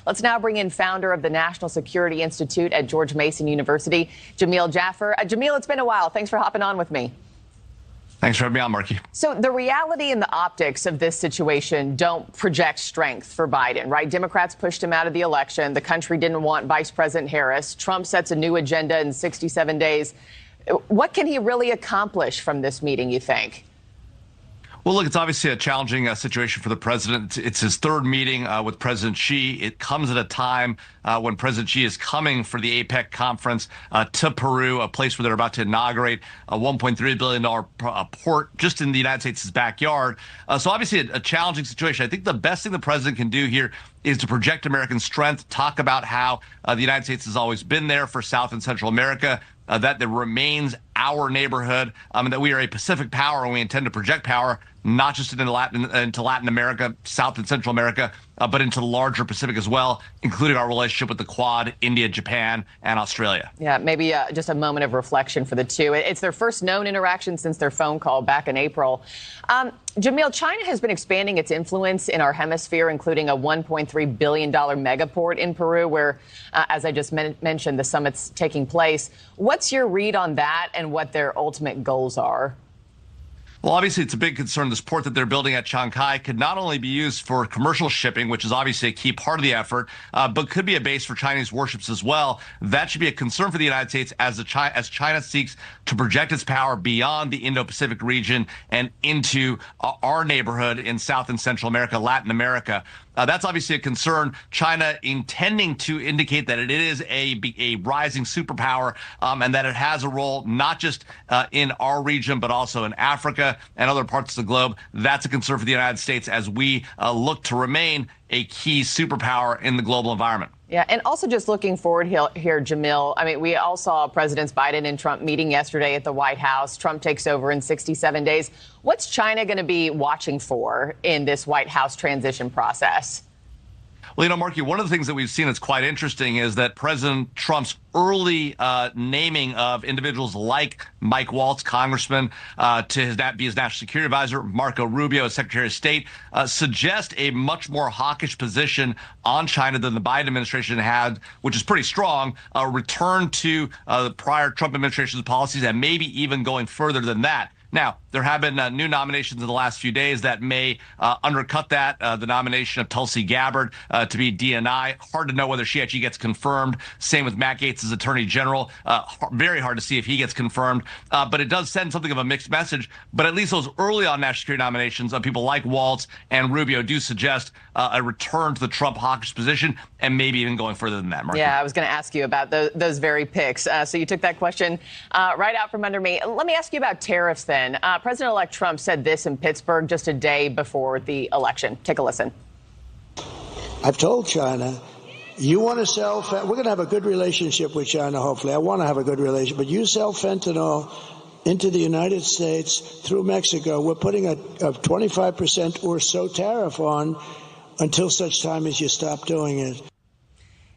Let's now bring in founder of the National Security Institute at George Mason University, Jamil Jaffer. Jamil, it's been a while. Thanks for hopping on with me. Thanks for having me on, Marky. So the reality and the optics of this situation don't project strength for Biden, right? Democrats pushed him out of the election. The country didn't want Vice President Harris. Trump sets a new agenda in 67 days. What can he really accomplish from this meeting, you think? Well, look, it's obviously a challenging situation for the president. It's his third meeting with President Xi. It comes at a time when President Xi is coming for the APEC conference to Peru, a place where they're about to inaugurate a $1.3 billion port just in the United States' backyard. So obviously a challenging situation. I think the best thing the president can do here is to project American strength, talk about how the United States has always been there for South and Central America, that there remains our neighborhood, and that we are a Pacific power and we intend to project power not just into Latin America, South and Central America, but into the larger Pacific as well, including our relationship with the Quad, India, Japan, and Australia. Yeah, maybe just a moment of reflection for the two. It's their first known interaction since their phone call back in April. Jamil, China has been expanding its influence in our hemisphere, including a $1.3 billion megaport in Peru, where, as I just mentioned, the summit's taking place. What's your read on that and what their ultimate goals are? Well, obviously, it's a big concern. This port that they're building at Shanghai could not only be used for commercial shipping, which is obviously a key part of the effort, but could be a base for Chinese warships as well. That should be a concern for the United States as China seeks to project its power beyond the Indo-Pacific region and into our neighborhood in South and Central America, Latin America. That's obviously a concern. China intending to indicate that it is a rising superpower and that it has a role not just in our region, but also in Africa and other parts of the globe. That's a concern for the United States as we look to remain a key superpower in the global environment. Yeah, and also just looking forward here, Jamil, I mean, we all saw Presidents Biden and Trump meeting yesterday at the White House. Trump takes over in 67 days. What's China going to be watching for in this White House transition process? Well, you know, Marky, one of the things that we've seen that's quite interesting is that President Trump's early naming of individuals like Mike Waltz, congressman, to be his national security advisor, Marco Rubio as Secretary of State, suggest a much more hawkish position on China than the Biden administration had, which is pretty strong, a return to the prior Trump administration's policies and maybe even going further than that. Now, there have been new nominations in the last few days that may undercut that. The nomination of Tulsi Gabbard to be DNI. Hard to know whether she actually gets confirmed. Same with Matt Gaetz as Attorney General. Very hard to see if he gets confirmed. But it does send something of a mixed message. But at least those early on national security nominations of people like Waltz and Rubio do suggest a return to the Trump hawkish position and maybe even going further than that, Mark. Yeah, I was going to ask you about those very picks. So you took that question right out from under me. Let me ask you about tariffs then. President-elect Trump said this in Pittsburgh just a day before the election. Take a listen. I've told China, you want to sell, we're going to have a good relationship with China, hopefully. I want to have a good relationship. But you sell fentanyl into the United States through Mexico, we're putting a 25% or so tariff on until such time as you stop doing it.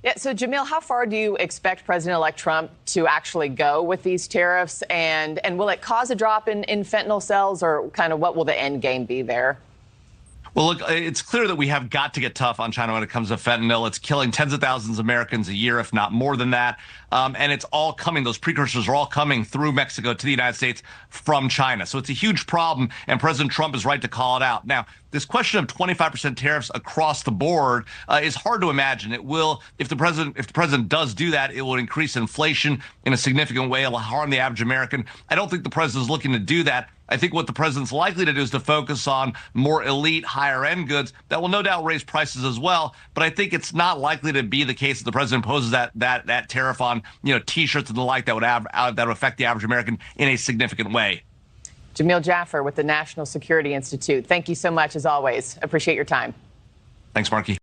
Yeah, so Jamil, how far do you expect President-elect Trump to actually go with these tariffs? And will it cause a drop in fentanyl sales, or kind of what will the end game be there? Well, look, it's clear that we have got to get tough on China when it comes to fentanyl. It's killing tens of thousands of Americans a year, if not more than that. And it's all coming, those precursors are all coming through Mexico to the United States from China. So it's a huge problem, and President Trump is right to call it out. Now, this question of 25% tariffs across the board is hard to imagine. It will, if the president does do that, it will increase inflation in a significant way. It will harm the average American. I don't think the president is looking to do that. I think what the president's likely to do is to focus on more elite, higher-end goods that will no doubt raise prices as well. But I think it's not likely to be the case that the president imposes that tariff on, you know, T-shirts and the like that would affect the average American in a significant way. Jamil Jaffer with the National Security Institute. Thank you so much, as always. Appreciate your time. Thanks, Marky.